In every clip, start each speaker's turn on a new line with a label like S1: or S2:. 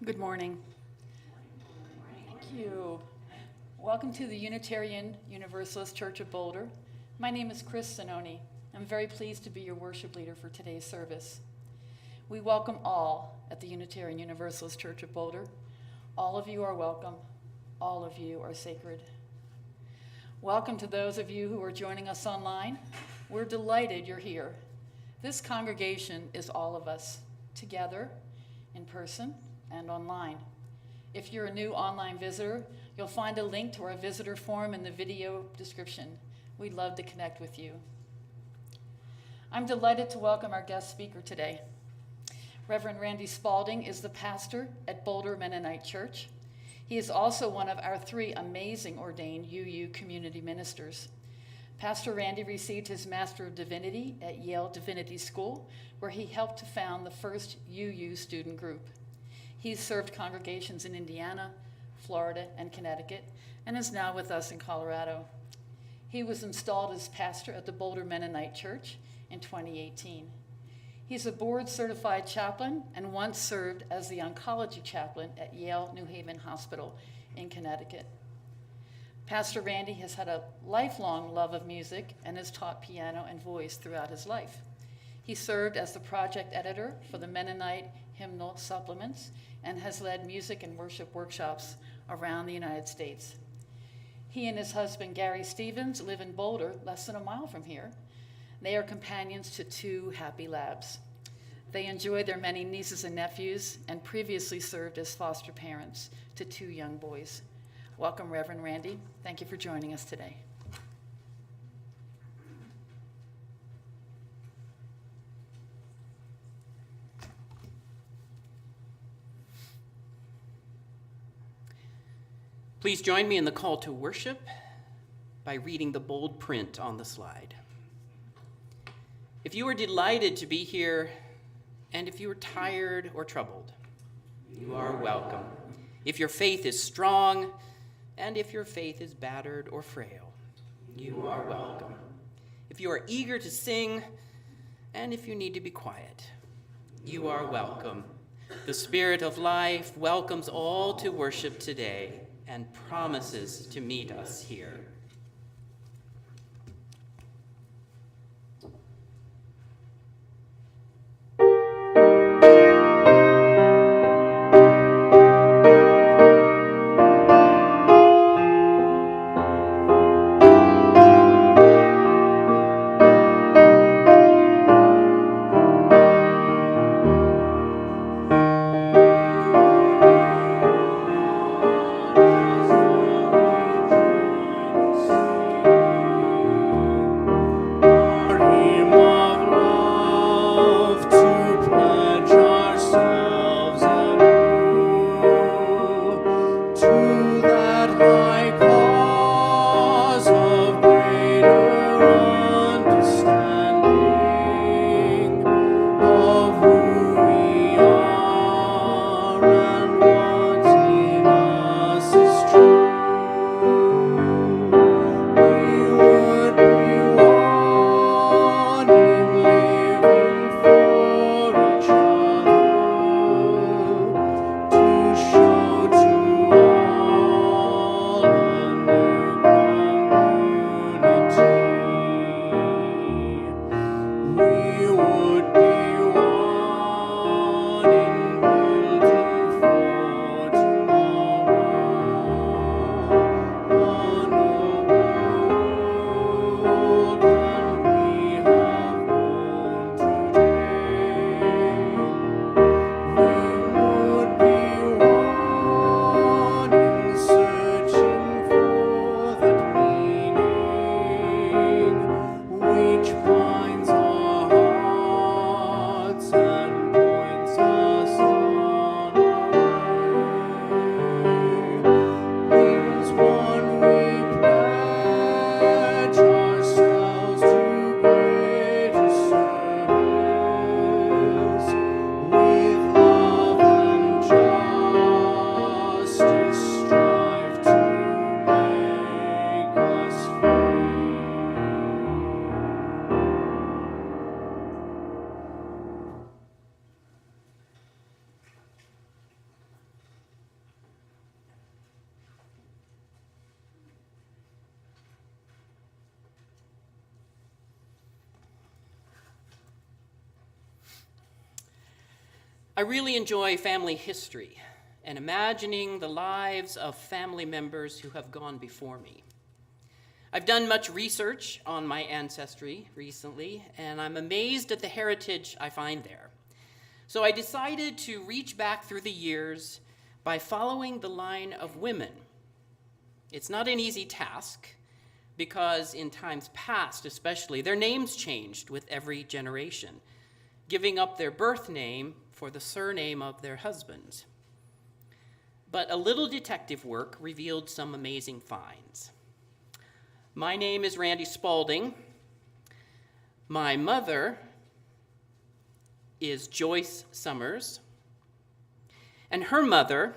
S1: Good morning. Thank you. Welcome to the Unitarian Universalist Church of Boulder. My name is Chris Zanoni. I'm very pleased to be your worship leader for today's service. We welcome all at the Unitarian Universalist Church of Boulder. All of you are welcome. All of you are sacred. Welcome to those of you who are joining us online. We're delighted you're here. This congregation is all of us, together, in person, and online. If you're a new online visitor, you'll find a link to our visitor form in the video description. We'd love to connect with you. I'm delighted to welcome our guest speaker today. Reverend Randy Spaulding is the pastor at Boulder Mennonite Church. He is also one of our 3 amazing ordained UU community ministers. Pastor Randy received his Master of Divinity at Yale Divinity School, where he helped to found the first UU student group. He's served congregations in Indiana, Florida, and Connecticut, and is now with us in Colorado. He was installed as pastor at the Boulder Mennonite Church in 2018. He's a board-certified chaplain and once served as the oncology chaplain at Yale New Haven Hospital in Connecticut. Pastor Randy has had a lifelong love of music and has taught piano and voice throughout his life. He served as the project editor for the Mennonite hymnal supplements and has led music and worship workshops around the United States. He and his husband, Gary Stevens, live in Boulder, less than a mile from here. They are companions to 2 happy labs. They enjoy their many nieces and nephews and previously served as foster parents to 2 young boys. Welcome, Reverend Randy. Thank you for joining us today.
S2: Please join me in the call to worship by reading the bold print on the slide. If you are delighted to be here, and if you are tired or troubled, you are welcome. If your faith is strong, and if your faith is battered or frail, you are welcome. If you are eager to sing, and if you need to be quiet, you are welcome. The Spirit of life welcomes all to worship today and promises to meet us here. I really enjoy family history and imagining the lives of family members who have gone before me. I've done much research on my ancestry recently, and I'm amazed at the heritage I find there. So I decided to reach back through the years by following the line of women. It's not an easy task because in times past especially, their names changed with every generation, giving up their birth name for the surname of their husbands. But a little detective work revealed some amazing finds. My name is Randy Spaulding. My mother is Joyce Summers, and her mother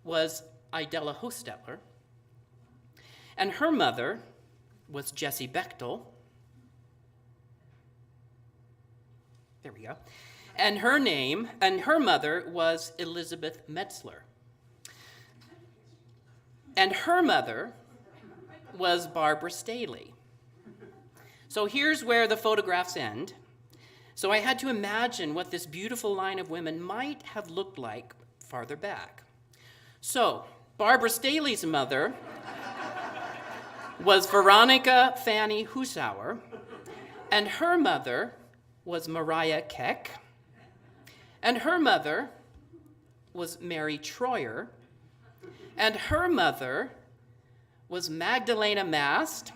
S2: was Idella Hostetler, and her mother was Jessie Bechtel. There we go. And her mother was Elizabeth Metzler. And her mother was Barbara Staley. So here's where the photographs end. So I had to imagine what this beautiful line of women might have looked like farther back. So Barbara Staley's mother was Veronica Fanny Husauer, and her mother was Mariah Keck, and her mother was Mary Troyer, and her mother was Magdalena Mast,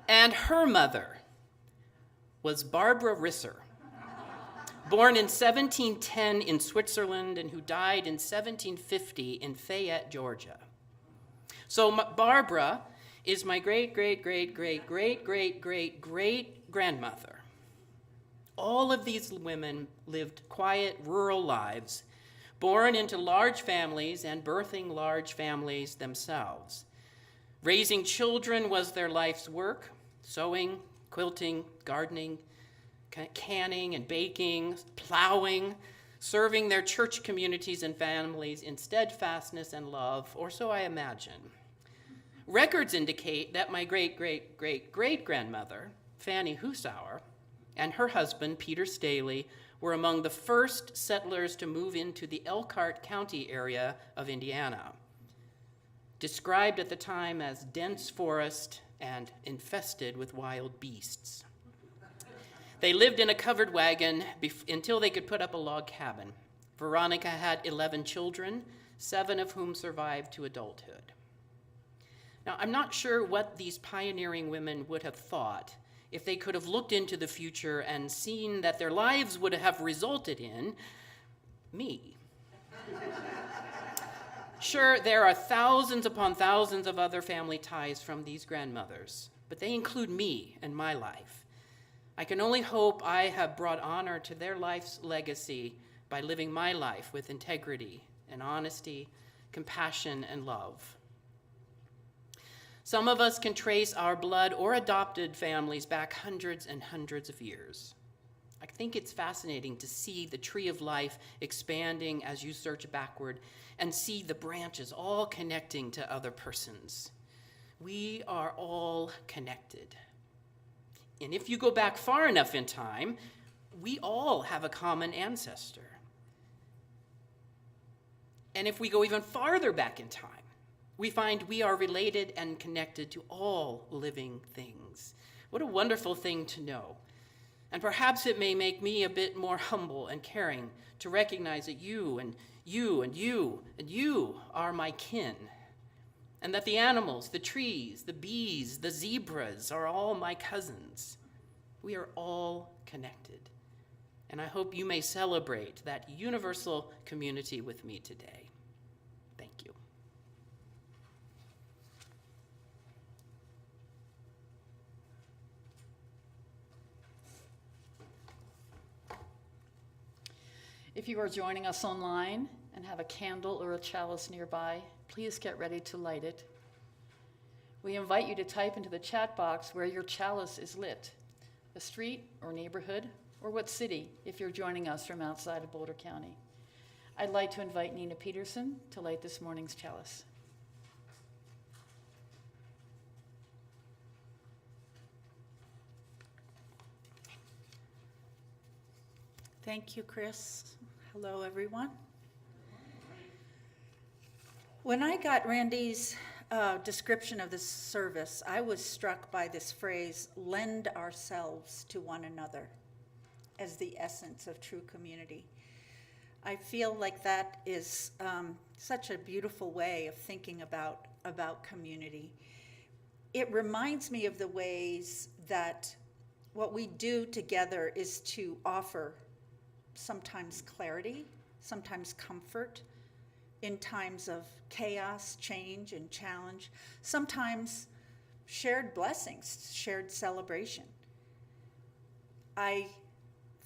S2: and her mother was Barbara Risser, born in 1710 in Switzerland and who died in 1750 in Fayette, Georgia. So Barbara is my great-great-great-great-great-great-great-grandmother. All of these women lived quiet, rural lives, born into large families and birthing large families themselves. Raising children was their life's work, sewing, quilting, gardening, canning and baking, plowing, serving their church communities and families in steadfastness and love, or so I imagine. Records indicate that my great-great-great-great-grandmother, Fanny Husauer, and her husband, Peter Staley, were among the first settlers to move into the Elkhart County area of Indiana, described at the time as dense forest and infested with wild beasts. They lived in a covered wagon until they could put up a log cabin. Veronica had 11 children, 7 of whom survived to adulthood. Now, I'm not sure what these pioneering women would have thought if they could have looked into the future and seen that their lives would have resulted in me. Sure, there are thousands upon thousands of other family ties from these grandmothers, but they include me and my life. I can only hope I have brought honor to their life's legacy by living my life with integrity and honesty, compassion, and love. Some of us can trace our blood or adopted families back hundreds and hundreds of years. I think it's fascinating to see the tree of life expanding as you search backward and see the branches all connecting to other persons. We are all connected. And if you go back far enough in time, we all have a common ancestor. And if we go even farther back in time, we find we are related and connected to all living things. What a wonderful thing to know. And perhaps it may make me a bit more humble and caring to recognize that you and you and you and you are my kin, and that the animals, the trees, the bees, the zebras are all my cousins. We are all connected. And I hope you may celebrate that universal community with me today. Thank you.
S1: If you are joining us online and have a candle or a chalice nearby, please get ready to light it. We invite you to type into the chat box where your chalice is lit, a street or neighborhood, or what city if you're joining us from outside of Boulder County. I'd like to invite Nina Peterson to light this morning's chalice.
S3: Thank you, Chris. Hello, everyone. When I got Randy's description of this service, I was struck by this phrase, lend ourselves to one another, as the essence of true community. I feel like that is such a beautiful way of thinking about community. It reminds me of the ways that what we do together is to offer sometimes clarity, sometimes comfort in times of chaos, change, and challenge, sometimes shared blessings, shared celebration. I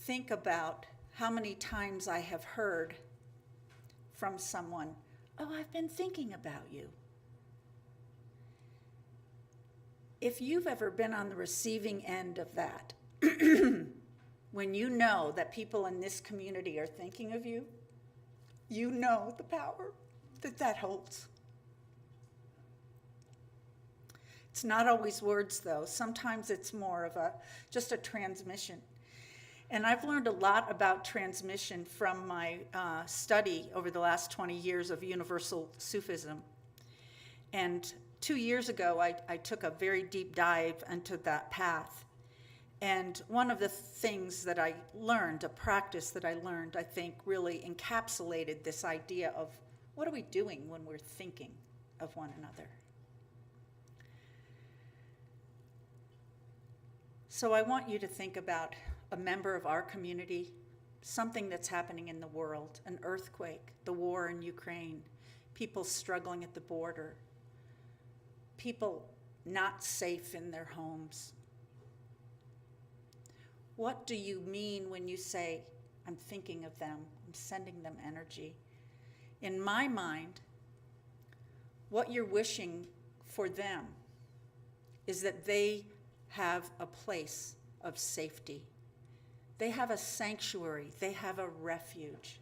S3: think about how many times I have heard from someone, "Oh, I've been thinking about you." If you've ever been on the receiving end of that, when you know that people in this community are thinking of you, you know the power that that holds. It's not always words, though. Sometimes it's more of just a transmission. And I've learned a lot about transmission from my study over the last 20 years of universal Sufism. And 2 years ago, I took a very deep dive into that path. And one of the things that I learned, a practice that I learned, I think really encapsulated this idea of what are we doing when we're thinking of one another? So I want you to think about a member of our community, something that's happening in the world, an earthquake, the war in Ukraine, people struggling at the border, people not safe in their homes. What do you mean when you say, I'm thinking of them, I'm sending them energy? In my mind, what you're wishing for them is that they have a place of safety. They have a sanctuary, they have a refuge.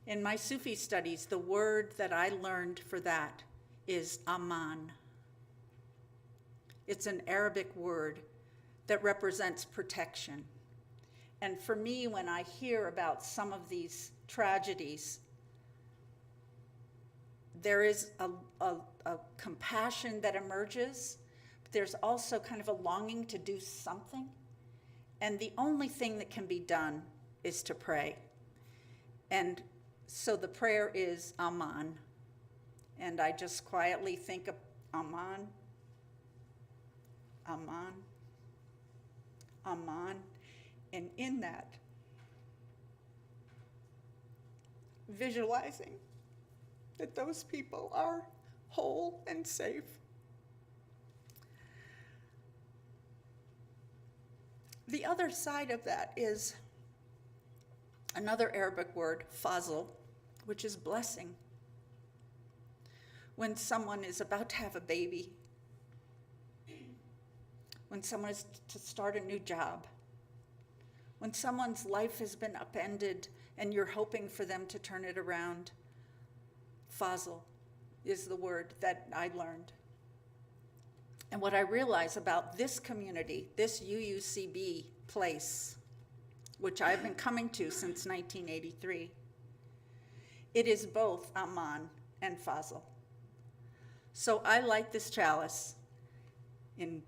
S3: In my Sufi studies, the word that I learned for that is aman. It's an Arabic word that represents protection. And for me, when I hear about some of these tragedies, there is a compassion that emerges, but there's also kind of a longing to do something. And the only thing that can be done is to pray. And so the prayer is Aman. And I just quietly think of Aman, Aman, Aman. And in that, visualizing that those people are whole and safe. The other side of that is another Arabic word, fazl, which is blessing. When someone is about to have a baby, when someone is to start a new job, when someone's life has been upended and you're hoping for them to turn it around, fazl is the word that I learned. And what I realize about this community, this UUCB place, which I've been coming to since 1983, it is both Aman and Fazl. So I light this chalice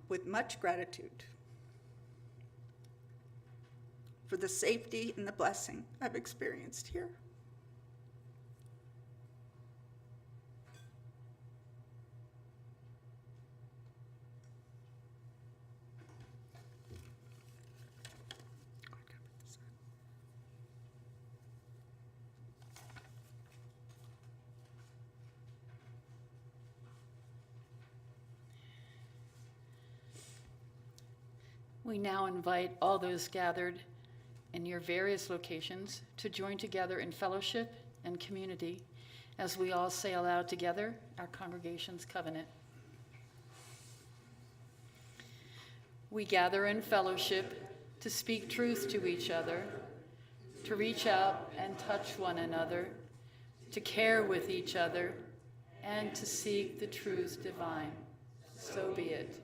S3: with much gratitude for the safety and the blessing I've experienced here.
S1: We now invite all those gathered in your various locations to join together in fellowship and community as we all say aloud together our congregation's covenant. We gather in fellowship to speak truth to each other, to reach out and touch one another, to care with each other, and to seek the truth divine. So be it.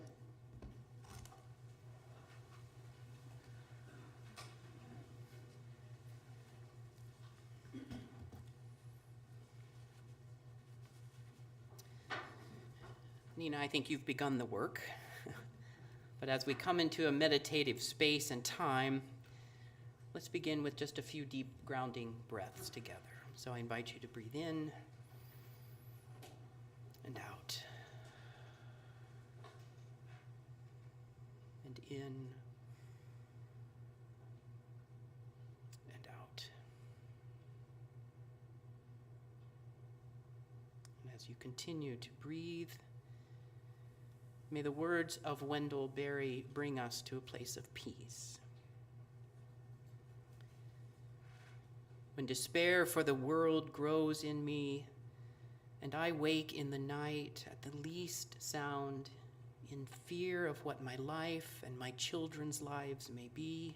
S2: Nina, I think you've begun the work. But as we come into a meditative space and time, let's begin with just a few deep grounding breaths together. So I invite you to breathe in and out. And in and out. And as you continue to breathe, may the words of Wendell Berry bring us to a place of peace. When despair for the world grows in me, and I wake in the night at the least sound, in fear of what my life and my children's lives may be,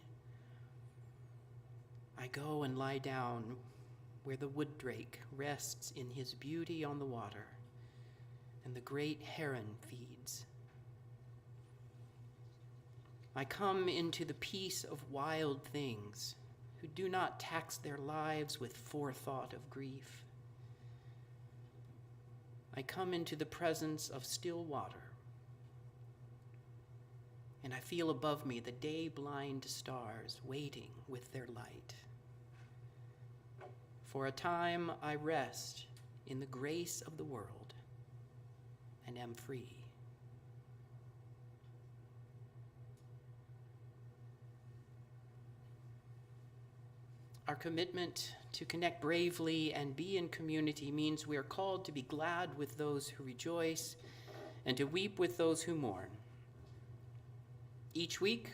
S2: I go and lie down where the wood drake rests in his beauty on the water, and the great heron feeds. I come into the peace of wild things, who do not tax their lives with forethought of grief. I come into the presence of still water, and I feel above me the day-blind stars waiting with their light. For a time I rest in the grace of the world and am free. Our commitment to connect bravely and be in community means we are called to be glad with those who rejoice and to weep with those who mourn. Each week,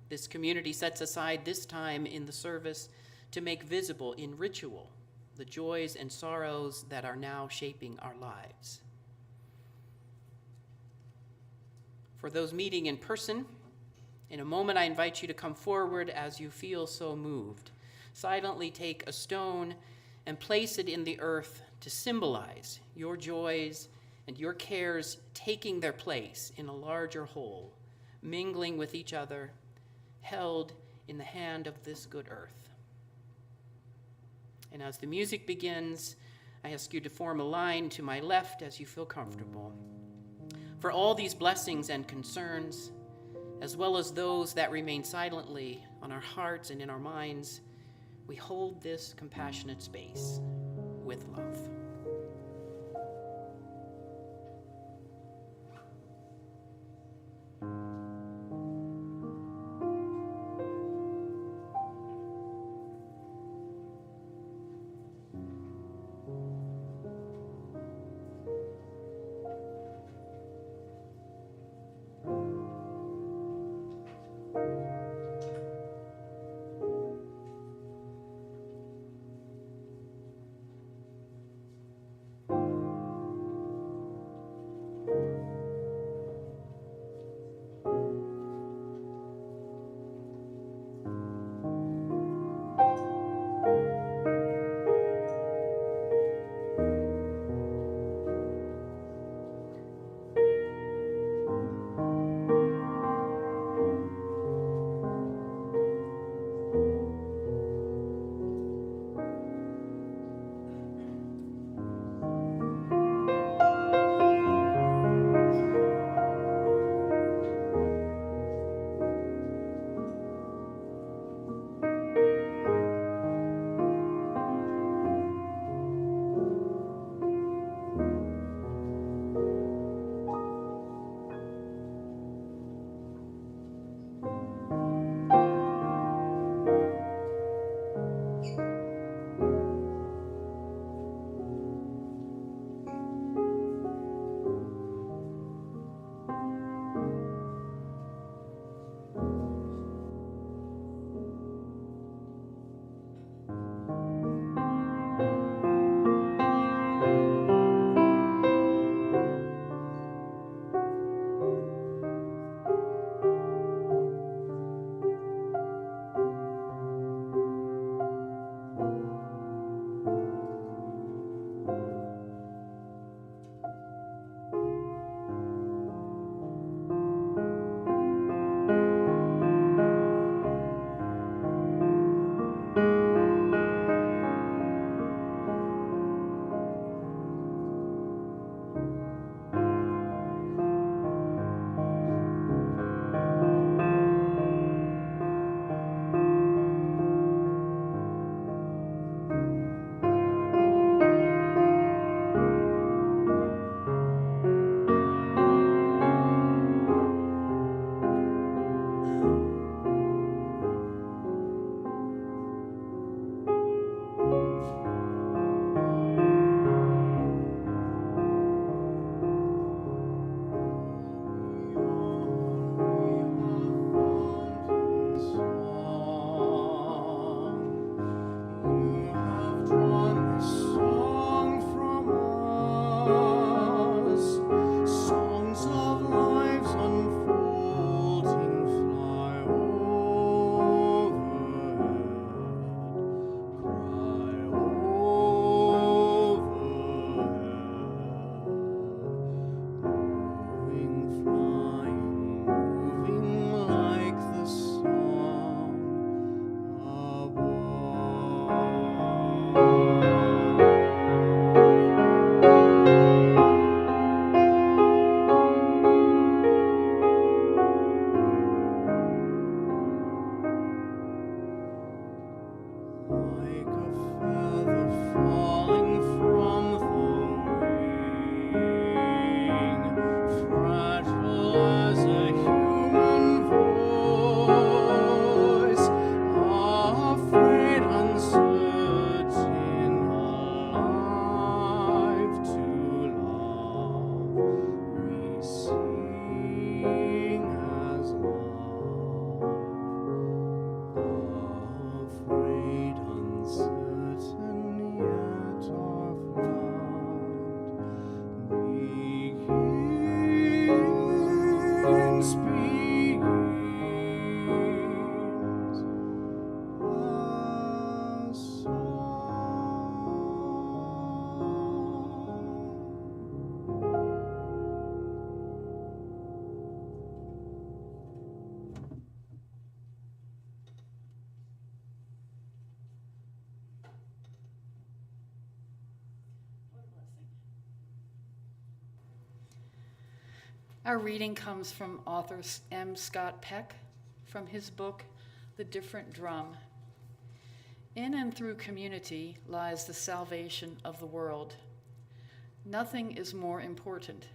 S2: this community sets aside this time in the service to make visible in ritual the joys and sorrows that are now shaping our lives. For those meeting in person, in a moment I invite you to come forward as you feel so moved. Silently take a stone and place it in the earth to symbolize your joys and your cares taking their place in a larger whole, mingling with each other, held in the hand of this good earth. And as the music begins, I ask you to form a line to my left as you feel comfortable. For all these blessings and concerns, as well as those that remain silently on our hearts and in our minds, we hold this compassionate space with love.
S1: Our reading comes from author M. Scott Peck from his book, The Different Drum. In and through community lies the salvation of the world. Nothing is more important,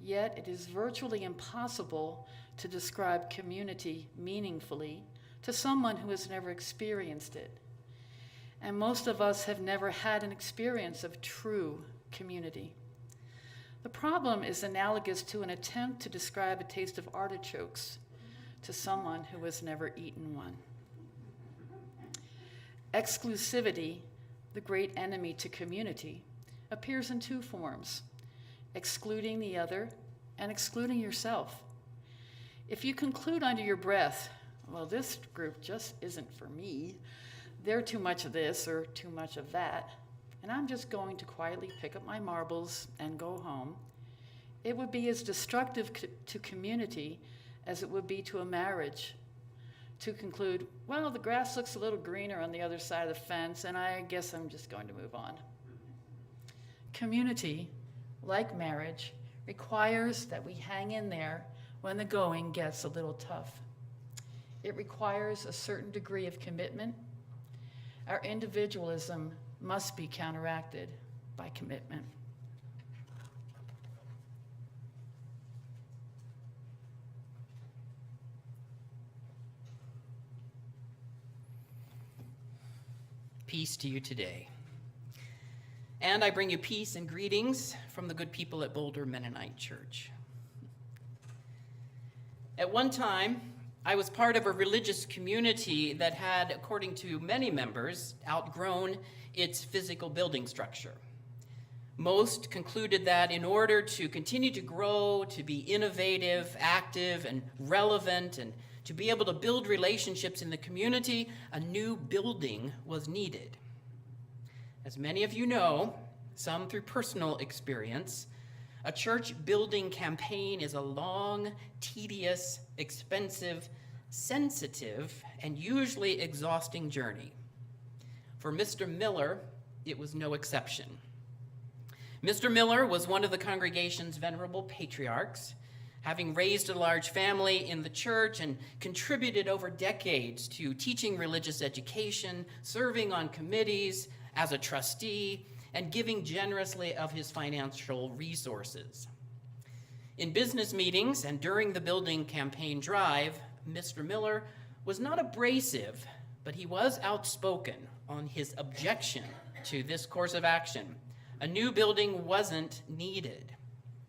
S1: yet it is virtually impossible to describe community meaningfully to someone who has never experienced it. And most of us have never had an experience of true community. The problem is analogous to an attempt to describe a taste of artichokes to someone who has never eaten one. Exclusivity, the great enemy to community, appears in two forms: excluding the other and excluding yourself. If you conclude under your breath, well, this group just isn't for me, they're too much of this or too much of that, and I'm just going to quietly pick up my marbles and go home, it would be as destructive to community as it would be to a marriage. To conclude, well, the grass looks a little greener on the other side of the fence, and I guess I'm just going to move on. Community, like marriage, requires that we hang in there when the going gets a little tough. It requires a certain degree of commitment. Our individualism must be counteracted by commitment.
S2: Peace to you today. And I bring you peace and greetings from the good people at Boulder Mennonite Church. At one time, I was part of a religious community that had, according to many members, outgrown its physical building structure. Most concluded that in order to continue to grow, to be innovative, active, and relevant, and to be able to build relationships in the community, a new building was needed. As many of you know, some through personal experience, a church building campaign is a long, tedious, expensive, sensitive, and usually exhausting journey. For Mr. Miller, it was no exception. Mr. Miller was one of the congregation's venerable patriarchs, having raised a large family in the church and contributed over decades to teaching religious education, serving on committees as a trustee, and giving generously of his financial resources. In business meetings and during the building campaign drive, Mr. Miller was not abrasive, but he was outspoken on his objection to this course of action. A new building wasn't needed.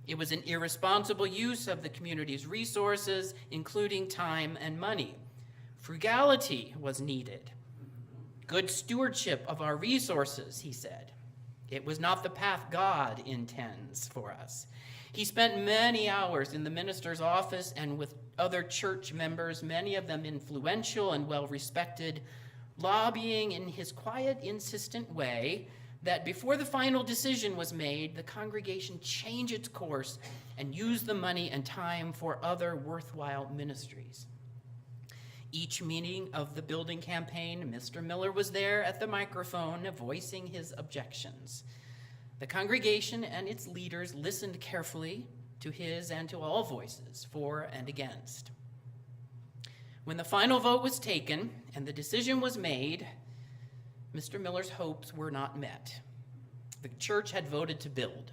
S2: It was an irresponsible use of the community's resources, including time and money. Frugality was needed. Good stewardship of our resources, he said. It was not the path God intends for us. He spent many hours in the minister's office and with other church members, many of them influential and well-respected, lobbying in his quiet, insistent way that before the final decision was made, the congregation change its course and use the money and time for other worthwhile ministries. Each meeting of the building campaign, Mr. Miller was there at the microphone voicing his objections. The congregation and its leaders listened carefully to his and to all voices for and against. When the final vote was taken and the decision was made, Mr. Miller's hopes were not met. The church had voted to build.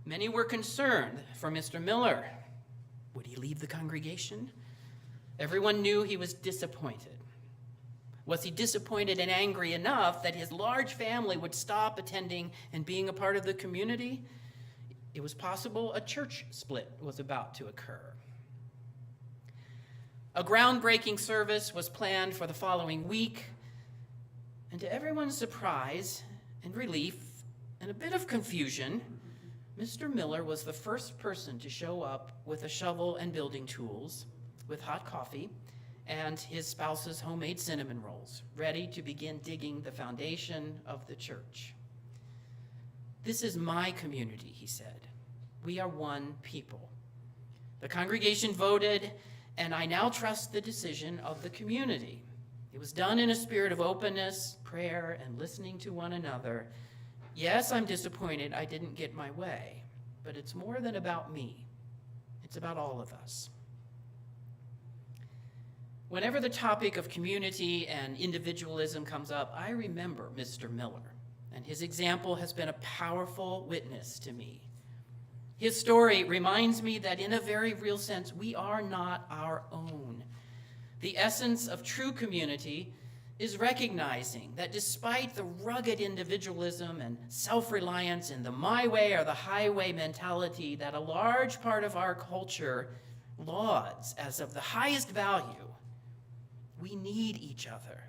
S2: Many were concerned for Mr. Miller. Would he leave the congregation? Everyone knew he was disappointed. Was he disappointed and angry enough that his large family would stop attending and being a part of the community? It was possible a church split was about to occur. A groundbreaking service was planned for the following week, and to everyone's surprise and relief and a bit of confusion, Mr. Miller was the first person to show up with a shovel and building tools, with hot coffee, and his spouse's homemade cinnamon rolls, ready to begin digging the foundation of the church. This is my community, he said. We are one people. The congregation voted, and I now trust the decision of the community. It was done in a spirit of openness, prayer, and listening to one another. Yes, I'm disappointed I didn't get my way, but it's more than about me. It's about all of us. Whenever the topic of community and individualism comes up, I remember Mr. Miller, and his example has been a powerful witness to me. His story reminds me that in a very real sense, we are not our own. The essence of true community is recognizing that despite the rugged individualism and self-reliance and the my way or the highway mentality that a large part of our culture lauds as of the highest value, we need each other.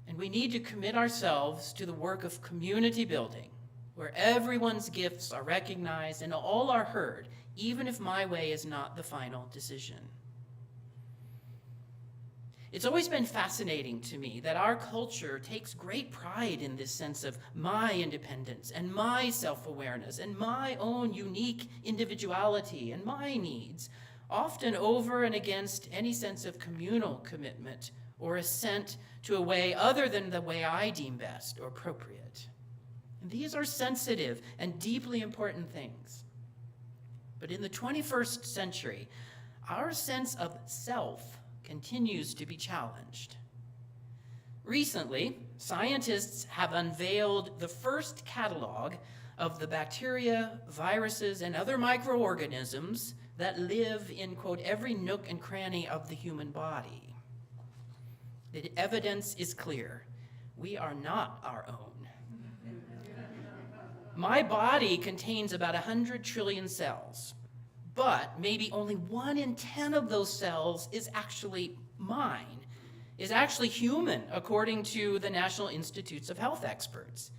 S2: And we need to commit ourselves to the work of community building, where everyone's gifts are recognized and all are heard, even if my way is not the final decision. It's always been fascinating to me that our culture takes great pride in this sense of my independence and my self-awareness and my own unique individuality and my needs, often over and against any sense of communal commitment or assent to a way other than the way I deem best or appropriate. And these are sensitive and deeply important things. But in the 21st century, our sense of self continues to be challenged. Recently, scientists have unveiled the first catalog of the bacteria, viruses, and other microorganisms that live in, quote, every nook and cranny of the human body. The evidence is clear. We are not our own. My body contains about 100 trillion cells, but maybe only 1 in 10 of those cells is actually mine, is actually human, according to the National Institutes of Health experts.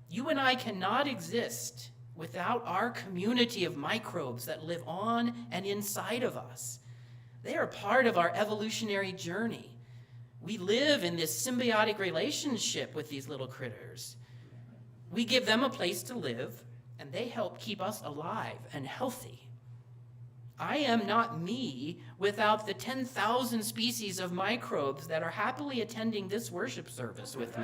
S2: You and I cannot exist without our community of microbes that live on and inside of us. They are part of our evolutionary journey. We live in this symbiotic relationship with these little critters. We give them a place to live, and they help keep us alive and healthy. I am not me without the 10,000 species of microbes that are happily attending this worship service with me.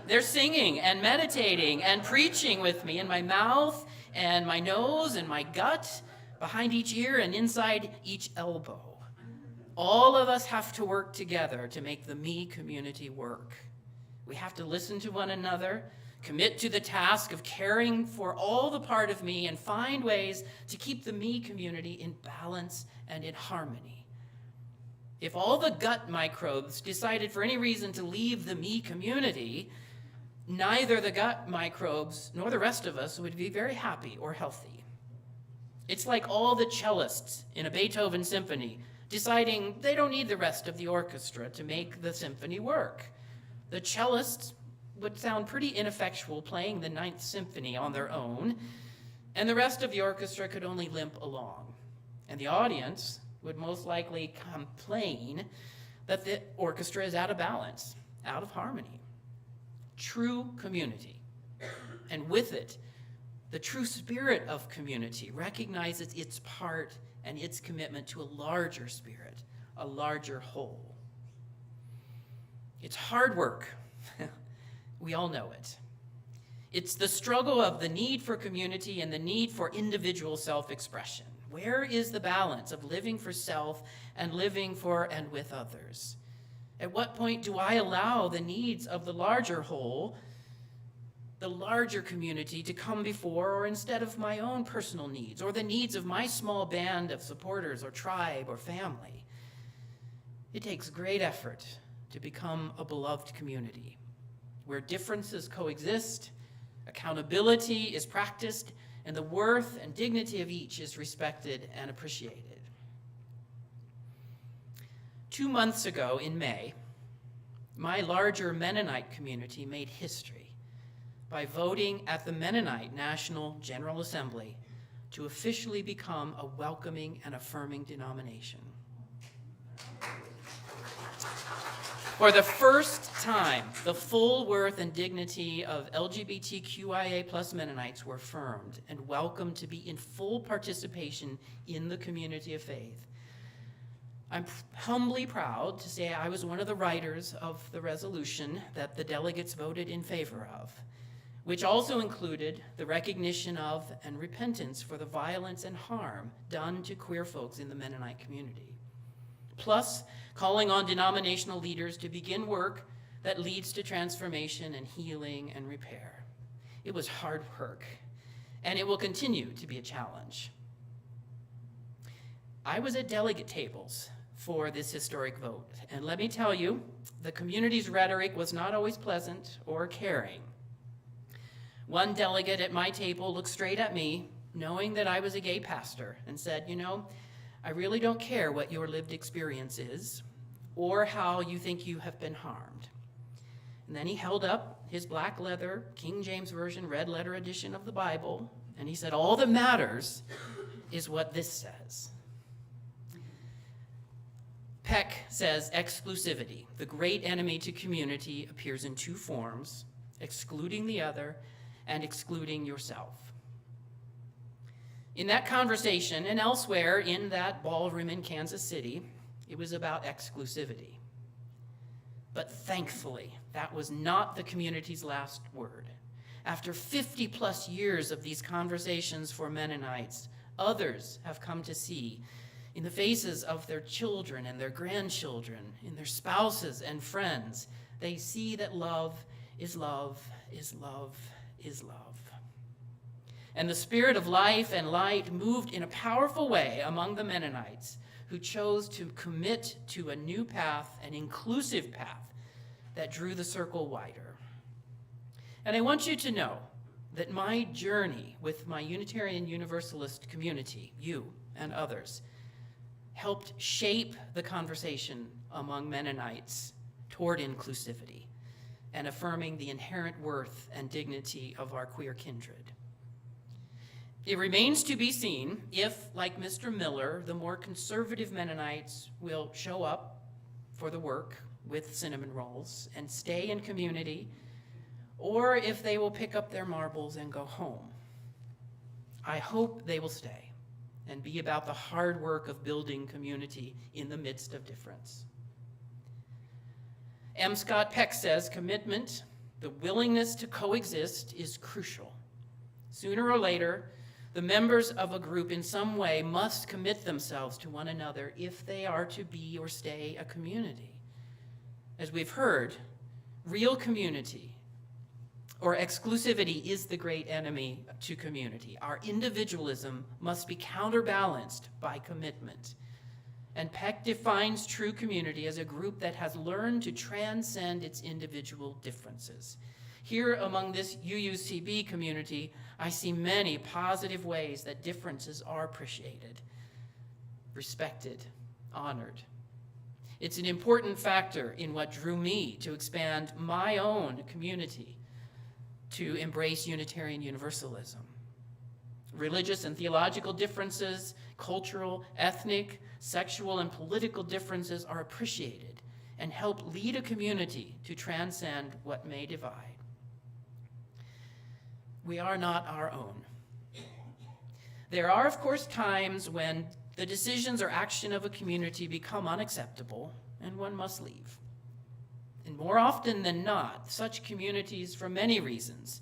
S2: They're singing and meditating and preaching with me in my mouth and my nose and my gut, behind each ear and inside each elbow. All of us have to work together to make the me community work. We have to listen to one another, commit to the task of caring for all the part of me, and find ways to keep the me community in balance and in harmony. If all the gut microbes decided for any reason to leave the me community, neither the gut microbes nor the rest of us would be very happy or healthy. It's like all the cellists in a Beethoven symphony deciding they don't need the rest of the orchestra to make the symphony work. The cellists would sound pretty ineffectual playing the Ninth Symphony on their own, and the rest of the orchestra could only limp along. And the audience would most likely complain that the orchestra is out of balance, out of harmony. True community, and with it, the true spirit of community recognizes its part and its commitment to a larger spirit, a larger whole. It's hard work. We all know it. It's the struggle of the need for community and the need for individual self-expression. Where is the balance of living for self and living for and with others? At what point do I allow the needs of the larger whole, the larger community, to come before or instead of my own personal needs or the needs of my small band of supporters or tribe or family? It takes great effort to become a beloved community where differences coexist, accountability is practiced, and the worth and dignity of each is respected and appreciated. 2 months ago in May, my larger Mennonite community made history by voting at the Mennonite National General Assembly to officially become a welcoming and affirming denomination. For the first time, the full worth and dignity of LGBTQIA plus Mennonites were affirmed and welcomed to be in full participation in the community of faith. I'm humbly proud to say I was one of the writers of the resolution that the delegates voted in favor of. which also included the recognition of and repentance for the violence and harm done to queer folks in the Mennonite community, plus calling on denominational leaders to begin work that leads to transformation and healing and repair. It was hard work, and it will continue to be a challenge. I was at delegate tables for this historic vote, and let me tell you, the community's rhetoric was not always pleasant or caring. One delegate at my table looked straight at me, knowing that I was a gay pastor, and said, "You know, I really don't care what your lived experience is or how you think you have been harmed." And then he held up his black leather, King James Version, red letter edition of the Bible, and he said, "All that matters is what this says." Peck says exclusivity, the great enemy to community, appears in two forms: excluding the other and excluding yourself. In that conversation and elsewhere in that ballroom in Kansas City, it was about exclusivity. But thankfully, that was not the community's last word. After 50 plus years of these conversations for Mennonites, others have come to see in the faces of their children and their grandchildren, in their spouses and friends, they see that love is love is love is love. And the spirit of life and light moved in a powerful way among the Mennonites, who chose to commit to a new path, an inclusive path that drew the circle wider. And I want you to know that my journey with my Unitarian Universalist community, you and others, helped shape the conversation among Mennonites toward inclusivity and affirming the inherent worth and dignity of our queer kindred. It remains to be seen if, like Mr. Miller, the more conservative Mennonites will show up for the work with cinnamon rolls and stay in community, or if they will pick up their marbles and go home. I hope they will stay and be about the hard work of building community in the midst of difference. M. Scott Peck says commitment, the willingness to coexist, is crucial. Sooner or later, the members of a group in some way must commit themselves to one another if they are to be or stay a community. As we've heard, real community or exclusivity is the great enemy to community. Our individualism must be counterbalanced by commitment. And Peck defines true community as a group that has learned to transcend its individual differences. Here among this UUCB community, I see many positive ways that differences are appreciated, respected, honored. It's an important factor in what drew me to expand my own community to embrace Unitarian Universalism. Religious and theological differences, cultural, ethnic, sexual, and political differences are appreciated and help lead a community to transcend what may divide. We are not our own. There are, of course, times when the decisions or action of a community become unacceptable and one must leave. And more often than not, such communities, for many reasons,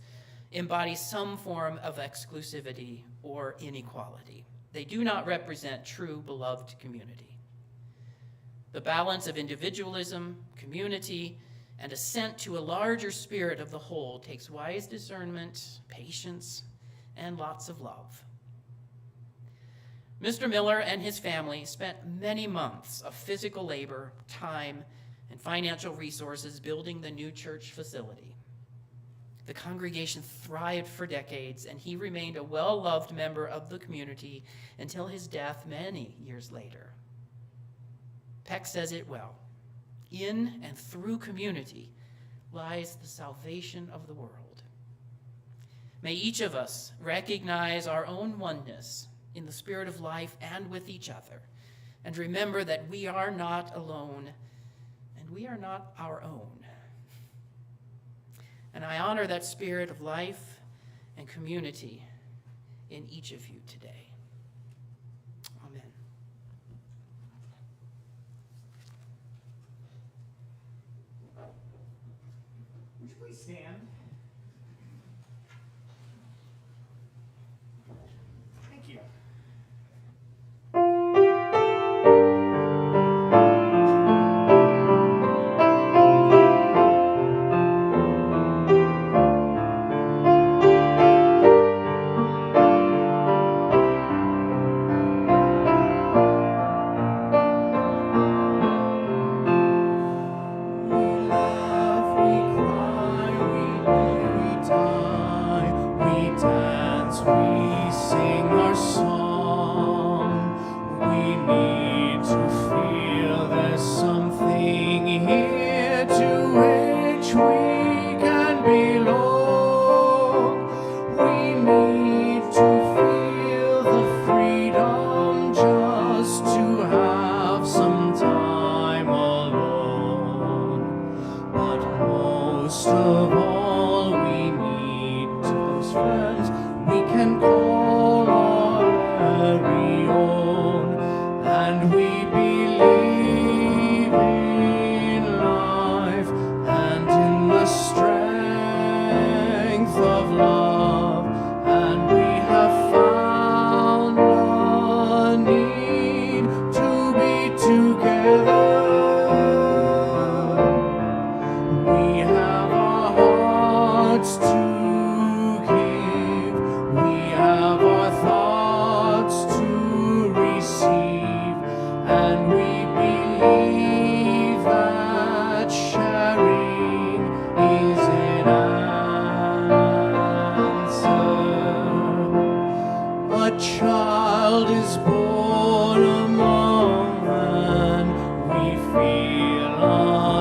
S2: embody some form of exclusivity or inequality. They do not represent true beloved community. The balance of individualism, community, and assent to a larger spirit of the whole takes wise discernment, patience, and lots of love. Mr. Miller and his family spent many months of physical labor, time, and financial resources building the new church facility. The congregation thrived for decades, and he remained a well-loved member of the community until his death many years later. Peck says it well. In and through community lies the salvation of the world. May each of us recognize our own oneness in the spirit of life and with each other, and remember that we are not alone, and we are not our own. And I honor that spirit of life and community in each of you today. Amen.
S4: Would you please stand?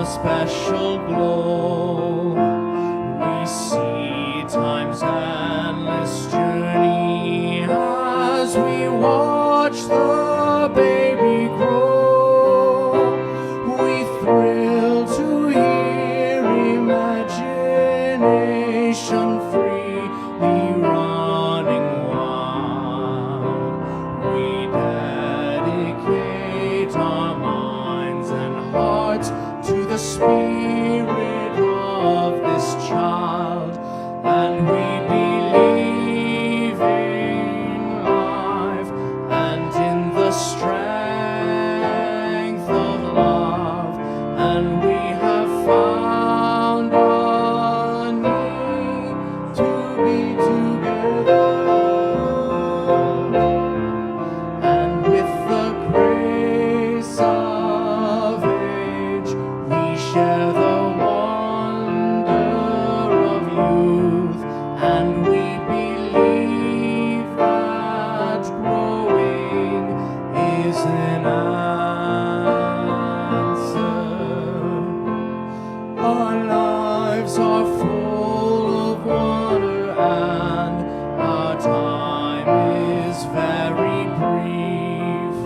S4: special glow. We see time's endless journey as we watch the baby grow. We thrill to hear imagination freely running wild. We dedicate our minds and hearts to the spirit of this child, and we believe in life and in the strength of love, and we have found our need to be together. And with the grace of age, we share the wonder of youth, and we believe that growing is an answer. Our lives are full of wonder, and our time is very brief.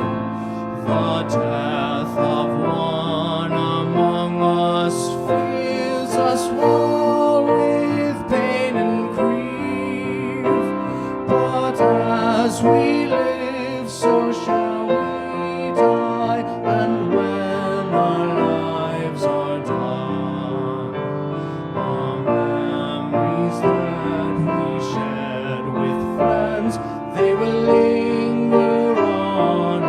S4: The death of one among us fills us all with pain and grief. But as we live, so shall we die, and when our lives are done, our memories that we shared with friends, they will linger on,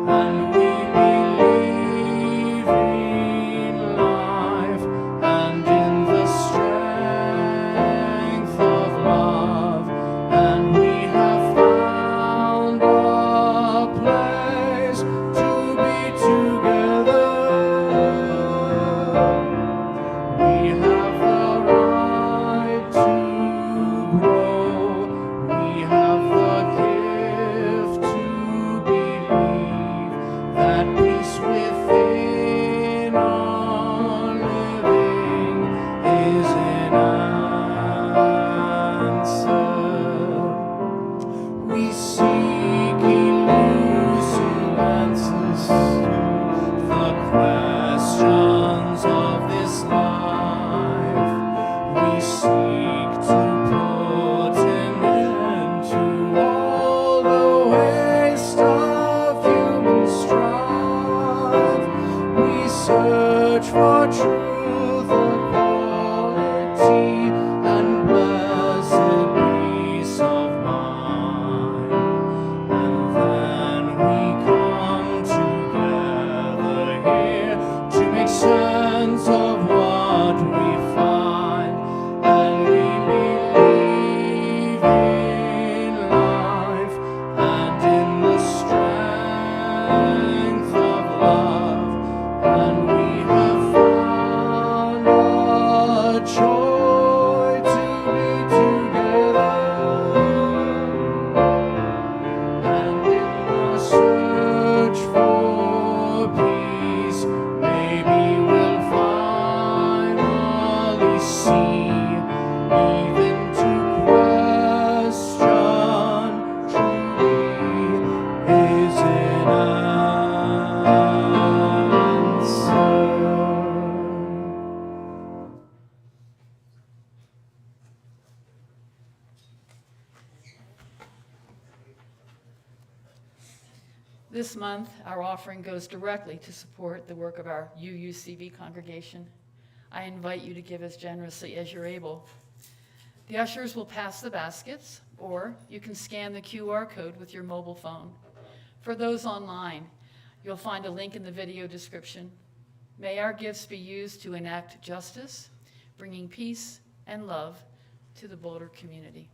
S4: and we believe in life and in the strength of love, and we have found a place to be together. We have the right to grow. We have the gift to believe that peace within our living is an answer. We seek elusive answers to the questions of this life. We seek to put an end to all the waste of human strife. We search for truth, equality, and blessed peace of mind. And then we come together here to make sense of what we find, and we believe in life and in the strength of love, and we have found a joy to be together. And in the search for peace, maybe we'll finally see, even to question truly is an answer.
S1: This month, our offering goes directly to support the work of our UUCB congregation. I invite you to give as generously as you're able. The ushers will pass the baskets, or you can scan the QR code with your mobile phone. For those online, you'll find a link in the video description. May our gifts be used to enact justice, bringing peace and love to the Boulder community.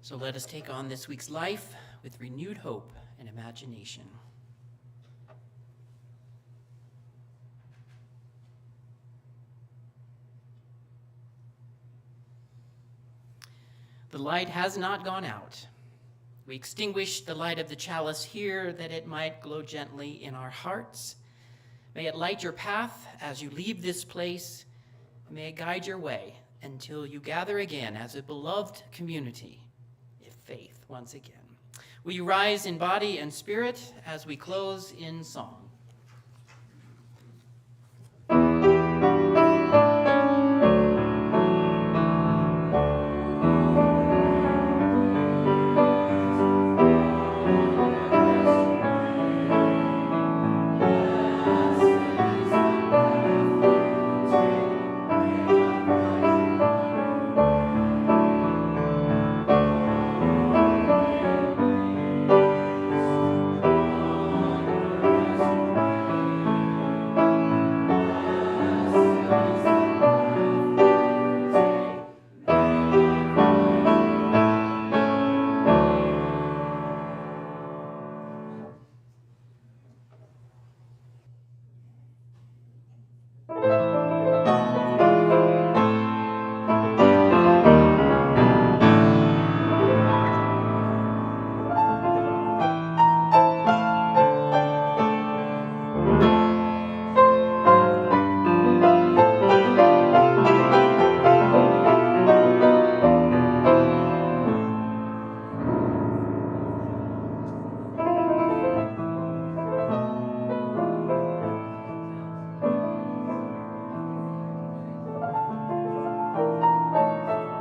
S2: So let us take on this week's life with renewed hope and imagination. The light has not gone out. We extinguish the light of the chalice here that it might glow gently in our hearts. May it light your path as you leave this place. May it guide your way until you gather again as a beloved community, if faith once again. Will you rise in body and spirit as we close in song?